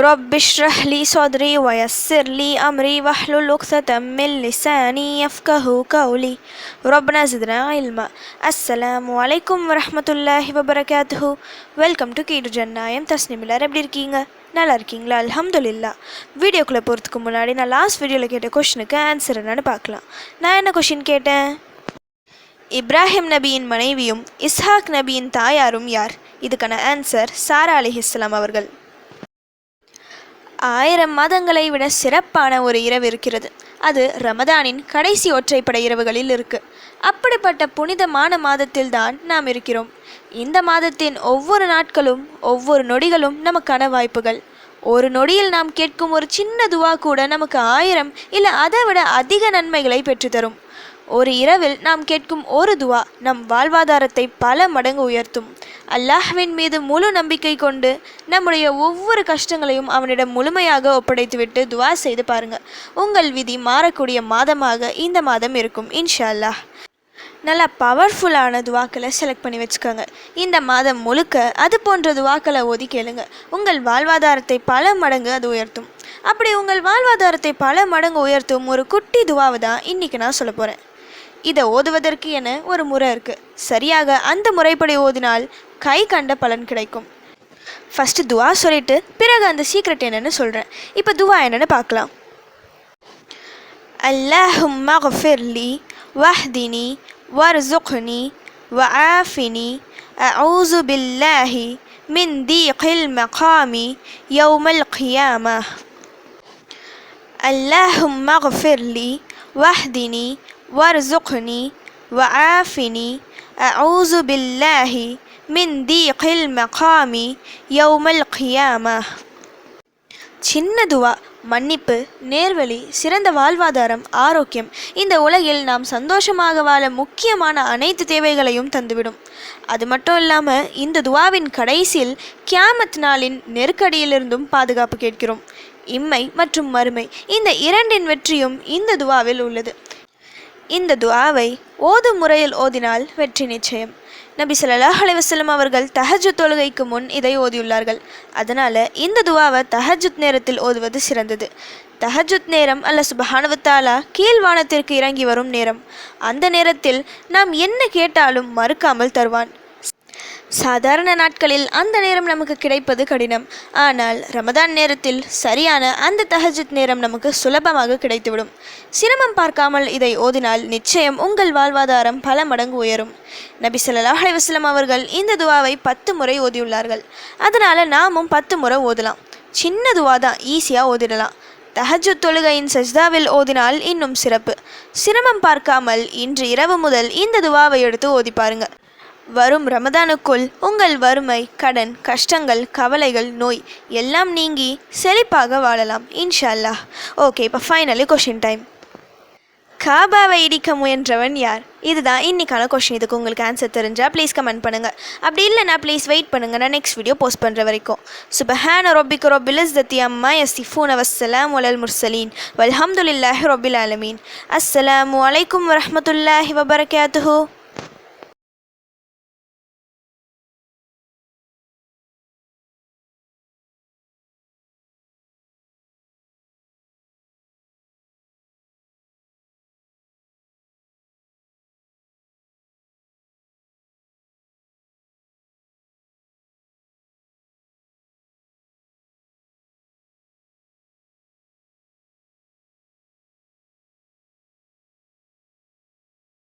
رب اشرح لي صدري ويسر لي أمري واحلل عقدة من لساني يفقه قولي ربنا زدنا علما. அஸ்ஸலாமு அலைக்கும் வரஹ்மத்துல்லாஹி வபரகாத்துஹு. வெல்கம் டு கீடு ஜன்னா. தஸ்னிம் எல்லாரும் எப்படி இருக்கீங்க? நல்லா இருக்கீங்களா? அல்ஹம்துலில்லாஹ். வீடியோக்குள்ளே போகிறதுக்கு முன்னாடி நான் லாஸ்ட் வீடியோவில் கேட்ட கொஷனுக்கு ஆன்சர் என்னன்னு பார்க்கலாம். நான் என்ன கொஷின் கேட்டேன்? இப்ராஹிம் நபியின் மனைவியும் இஸ்ஹாக் நபியின் தாயாரும் யார்? இதுக்கான ஆன்சர் சாரா அலைஹிஸ்ஸலாம் அவர்கள். 1000 மாதங்களை விட சிறப்பான ஒரு இரவு இருக்கிறது. அது ரமதானின் கடைசி ஒற்றைப்படை இரவுகளில் இருக்கு. அப்படிப்பட்ட புனிதமான மாதத்தில்தான் நாம் இருக்கிறோம். இந்த மாதத்தின் ஒவ்வொரு நாட்களும் ஒவ்வொரு நொடிகளும் நமக்கான வாய்ப்புகள். ஒரு நொடியில் நாம் கேட்கும் ஒரு சின்ன துவா கூட நமக்கு 1000 இல்லை அதை விட அதிக நன்மைகளை பெற்றுத்தரும். ஒரு இரவில் நாம் கேட்கும் ஒரு துவா நம் வாழ்வாதாரத்தை பல மடங்கு உயர்த்தும். அல்லாஹ்வின் மீது முழு நம்பிக்கை கொண்டு நம்முடைய ஒவ்வொரு கஷ்டங்களையும் அவனிடம் முழுமையாக ஒப்படைத்துவிட்டு துவா செய்து பாருங்கள். உங்கள் விதி மாறக்கூடிய மாதமாக இந்த மாதம் இருக்கும் இன்ஷா அல்லாஹ். நல்லா பவர்ஃபுல்லான துவாக்களை செலக்ட் பண்ணி வச்சுக்கோங்க. இந்த மாதம் முழுக்க அது போன்ற துவாக்களை ஓதி கேளுங்க. உங்கள் வாழ்வாதாரத்தை பல மடங்கு அது உயர்த்தும். அப்படி உங்கள் வாழ்வாதாரத்தை பல மடங்கு உயர்த்தும் ஒரு குட்டி துவாவை தான் இன்றைக்கி நான் சொல்ல போகிறேன். இதை ஓதுவதற்கு என ஒரு முறை இருக்குது. சரியாக அந்த முறைப்படி ஓதினால் கை கண்ட பலன் கிடைக்கும். ஃபஸ்ட்டு துவா சொல்லிட்டு பிறகு அந்த சீக்ரெட் என்னன்னு சொல்கிறேன். இப்போ துவா என்னன்னு பார்க்கலாம். அல்லாஹும்ம கஃபிர்லி வஹ்தினி வர்சுக்னி வஆஃபினி அஊஸு பில்லாஹி மின் தீகில் மகாமி யௌமல் கியாமா. அல்லாஹும்ம கஃபிர்லி வஹ்தினி வர்சுக்னி வஆஃபினி அஊஸு பில்லாஹி மின் தீகில் மகாமி யௌமல் கியாமா. சின்ன துவா மன்னிப்பு, நேர்வழி, சிறந்த வாழ்வாதாரம், ஆரோக்கியம், இந்த உலகில் நாம் சந்தோஷமாக வாழ முக்கியமான அனைத்து தேவைகளையும் தந்துவிடும். அது மட்டும் இல்லாமல் இந்த துவாவின் கடைசியில் கியாமத் நாளின் நெருக்கடியிலிருந்தும் பாதுகாப்பு கேட்கிறோம். இம்மை மற்றும் மறுமை இந்த இரண்டின் வெற்றியும் இந்த துவாவில் உள்ளது. இந்த துவாவை ஓதும் முறையில் ஓதினால் வெற்றி நிச்சயம். நபி ஸல்லல்லாஹு அலைஹி வஸல்லம் அவர்கள் தஹஜ்ஜுத் தொழுகைக்கு முன் இதை ஓதியுள்ளார்கள். அதனால் இந்த துவாவை தஹஜ்ஜுத் நேரத்தில் ஓதுவது சிறந்தது. தஹஜ்ஜுத் நேரம் அல்லாஹ் சுப்ஹானஹு வ தஆலா கீழ்வானத்திற்கு இறங்கி வரும் நேரம். அந்த நேரத்தில் நாம் என்ன கேட்டாலும் மறுக்காமல் தருவான். சாதாரண நாட்களில் அந்த நேரம் நமக்கு கிடைப்பது கடினம். ஆனால் ரமதான் நேரத்தில் சரியான அந்த தஹஜ்ஜுத் நேரம் நமக்கு சுலபமாக கிடைத்துவிடும். சிரமம் பார்க்காமல் இதை ஓதினால் நிச்சயம் உங்கள் வாழ்வாதாரம் பல மடங்கு உயரும். நபி ஸல்லல்லாஹு அலைஹி வஸல்லம் அவர்கள் இந்த துவாவை 10 முறை ஓதியுள்ளார்கள். அதனால் நாமும் 10 முறை ஓதலாம். சின்ன துவா தான், ஈஸியாக ஓதிடலாம். தஹஜ்ஜுத் தொழுகையின் சஜ்தாவில் ஓதினால் இன்னும் சிறப்பு. சிரமம் பார்க்காமல் இன்று இரவு முதல் இந்த துவாவை எடுத்து ஓதி பாருங்க. வரும் ரமதானுக்குள் உங்கள் வறுமை, கடன், கஷ்டங்கள், கவலைகள், நோய் எல்லாம் நீங்கி செழிப்பாக வாழலாம் இன்ஷா அல்லாஹ். ஓகே, இப்போ ஃபைனலி கொஷின் டைம். காபாவை இடிக்க முயன்றவன் யார்? இதுதான் இன்னைக்கான கொஷின். இதுக்கு உங்களுக்கு ஆன்சர் தெரிஞ்சால் ப்ளீஸ் கமெண்ட் பண்ணுங்கள். அப்படி இல்லைனா ப்ளீஸ் வெயிட் பண்ணுங்கள், நான் நெக்ஸ்ட் வீடியோ போஸ்ட் பண்ணுற வரைக்கும். சுப்ஹான ரப்பிக ரப்பில் இஸ்ஸத்தி அம்மா யசிஃபூன வஸ்ஸலாமு அலல் முர்சலீன் வல்ஹம்துலில்லாஹி ரப்பில் ஆலமீன். அஸ்ஸலாமு அலைக்கும் வரஹ்மத்துல்லாஹி வபரகாத்துஹு.